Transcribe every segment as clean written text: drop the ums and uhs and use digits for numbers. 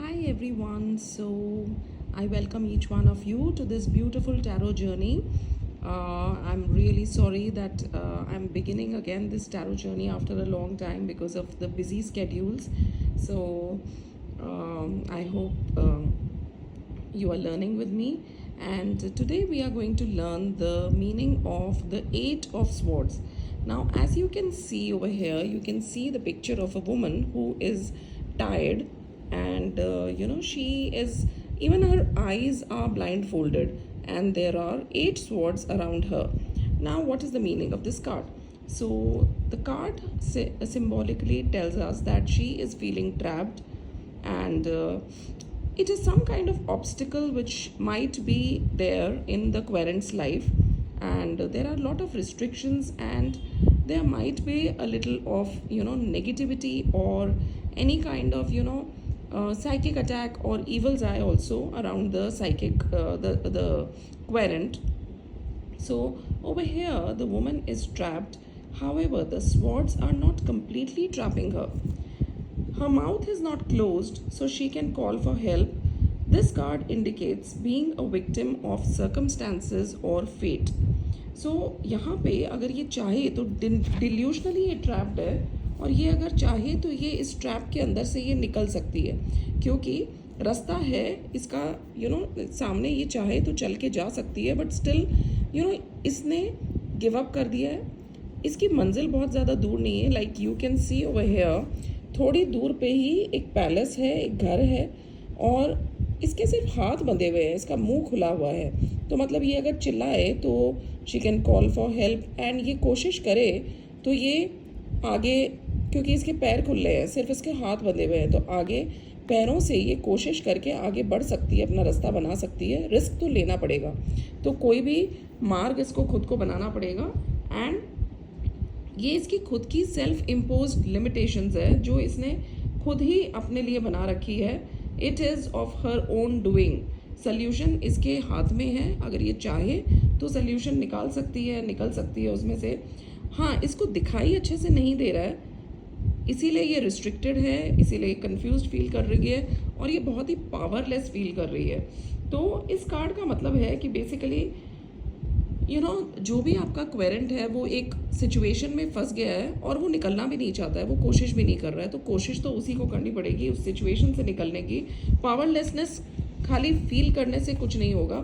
Hi everyone. So I welcome each one of you to this beautiful tarot journey. I'm really sorry that I'm beginning again this tarot journey after a long time because of the busy schedules. So I hope you are learning with me. And today we are going to learn the meaning of the Eight of Swords. Now, as you can see over here, you can see the picture of a woman who is tired, and she is, even her eyes are blindfolded, and there are eight swords around her. Now, what is the meaning of this card? So, the card symbolically tells us that she is feeling trapped, and it is some kind of obstacle which might be there in the querent's life, and there are a lot of restrictions, and there might be a little of negativity or any kind of psychic attack or evil's eye also around the psychic the querent. So over here the woman is trapped. However, the swords are not completely trapping her. Her mouth is not closed, so she can call for help. This card indicates being a victim of circumstances or fate. So यहाँ पे अगर ये चाहे तो डिल्यूशनली ये trapped है, और ये अगर चाहे तो ये इस ट्रैप के अंदर से ये निकल सकती है, क्योंकि रास्ता है इसका, सामने ये चाहे तो चल के जा सकती है, बट स्टिल इसने गिव अप कर दिया है. इसकी मंजिल बहुत ज़्यादा दूर नहीं है. Like you can see over here, थोड़ी दूर पे ही एक पैलेस है, एक घर है, और इसके सिर्फ हाथ बंधे हुए हैं, इसका मुंह खुला हुआ है. तो मतलब ये अगर चिल्लाए तो she can call for help, and ये कोशिश करे तो ये आगे, क्योंकि इसके पैर खुले हैं, सिर्फ इसके हाथ बंधे हुए हैं, तो आगे पैरों से ये कोशिश करके आगे बढ़ सकती है, अपना रास्ता बना सकती है. रिस्क तो लेना पड़ेगा, तो कोई भी मार्ग इसको खुद को बनाना पड़ेगा. एंड ये इसकी खुद की सेल्फ इम्पोज्ड लिमिटेशंस है जो इसने खुद ही अपने लिए बना रखी है. It is of her own doing. Solution इसके हाथ में है, अगर ये चाहे तो सल्यूशन निकाल सकती है उसमें से. हाँ, इसको दिखाई अच्छे से नहीं दे रहा है, इसीलिए ये रिस्ट्रिक्टेड है, इसीलिए कंफ्यूज्ड फील कर रही है, और ये बहुत ही पावरलेस फील कर रही है. तो इस कार्ड का मतलब है कि बेसिकली जो भी आपका क्वेरेंट है वो एक सिचुएशन में फंस गया है और वो निकलना भी नहीं चाहता है, वो कोशिश भी नहीं कर रहा है. तो कोशिश तो उसी को करनी पड़ेगी उस सिचुएशन से निकलने की. पावरलेसनेस खाली फील करने से कुछ नहीं होगा,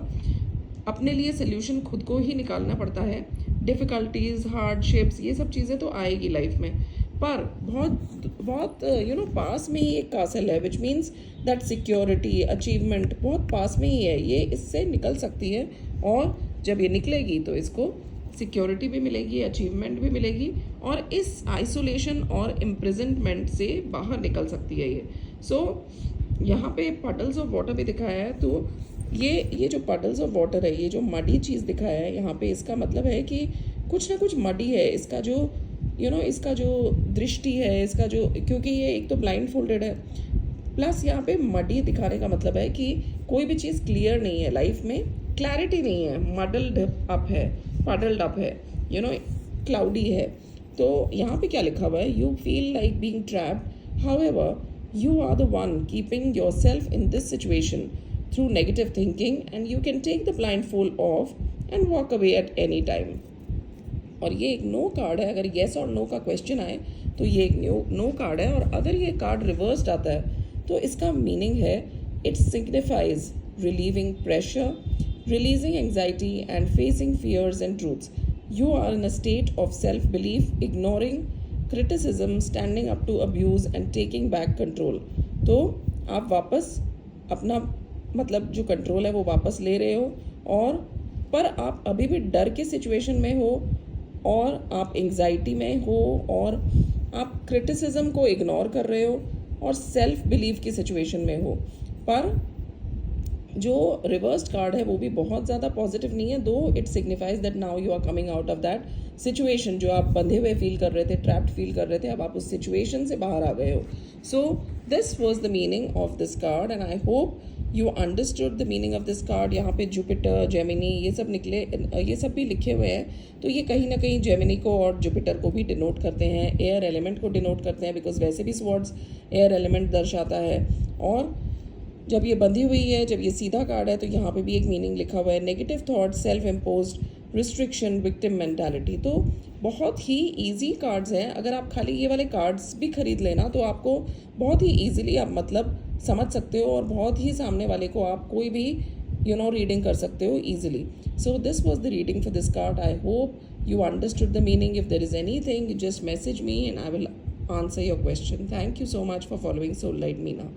अपने लिए सोल्यूशन खुद को ही निकालना पड़ता है. डिफ़िकल्टीज़, हार्डशिप्स, ये सब चीज़ें तो आएगी लाइफ में, पर बहुत बहुत पास में ही एक कासल है, which means that security, achievement बहुत पास में ही है. ये इससे निकल सकती है, और जब ये निकलेगी तो इसको सिक्योरिटी भी मिलेगी, अचीवमेंट भी मिलेगी, और इस आइसोलेशन और इम्प्रिजनमेंट से बाहर निकल सकती है ये. सो यहाँ पे पडल्स ऑफ वाटर भी दिखाया है. तो ये जो पडल्स ऑफ वाटर है, ये जो मडी चीज़ दिखाया है यहाँ पे, इसका मतलब है कि कुछ ना कुछ मडी है. इसका जो इसका जो दृष्टि है, इसका जो, क्योंकि ये एक तो ब्लाइंड फोल्डेड है, प्लस यहाँ पे मडी दिखाने का मतलब है कि कोई भी चीज़ क्लियर नहीं है लाइफ में, क्लैरिटी नहीं है, मडल्ड अप है, पडल्ड अप है, क्लाउडी है. तो यहाँ पे क्या लिखा हुआ है? You feel like being trapped, however you are the one keeping yourself in this situation through negative thinking, and you can take the blindfold off and walk away at any time. और ये एक no card है. अगर yes और no का question आए तो ये एक नो कार्ड है, और अगर ये कार्ड रिवर्स्ड आता है तो इसका मीनिंग है it signifies relieving pressure, releasing anxiety and facing fears and truths. You are in a state of self belief, ignoring criticism, standing up to abuse and taking back control. तो आप वापस अपना, मतलब जो कंट्रोल है वो वापस ले रहे हो, और पर आप अभी भी डर के सिचुएशन में हो, और आप एंग्जाइटी में हो, और आप क्रिटिसिज्म को इग्नोर कर रहे हो, और सेल्फ बिलीव की सिचुएशन में हो. पर जो रिवर्स्ड कार्ड है वो भी बहुत ज़्यादा पॉजिटिव नहीं है, though it signifies that now you are coming out of that situation. जो आप बंधे हुए फील कर रहे थे, ट्रैप्ड फील कर रहे थे, अब आप उस सिचुएशन से बाहर आ गए हो. So this was the meaning of this card, and I hope you understood the meaning of this card. यहाँ पे जुपिटर, जेमिनी, ये सब निकले, ये सब भी लिखे हुए हैं. तो ये कहीं ना कहीं जेमिनी को और जुपिटर को भी डिनोट करते हैं, एयर एलिमेंट को डिनोट करते हैं, बिकॉज वैसे भी स्वॉर्ड्स एयर एलिमेंट दर्शाता है. और जब ये बंधी हुई है, जब ये सीधा कार्ड है, तो यहाँ पे भी एक मीनिंग लिखा हुआ है, negative thought, self imposed restriction, victim mentality. तो बहुत ही इजी कार्ड्स हैं। अगर आप खाली ये वाले कार्ड्स भी खरीद लेना तो आपको बहुत ही ईजिली आप मतलब समझ सकते हो, और बहुत ही सामने वाले को आप कोई भी रीडिंग कर सकते हो easily. So this was the reading for this card. I hope you understood the meaning. If there is anything, just message me and I will answer your question. Thank you so much for following Soul Light Meena.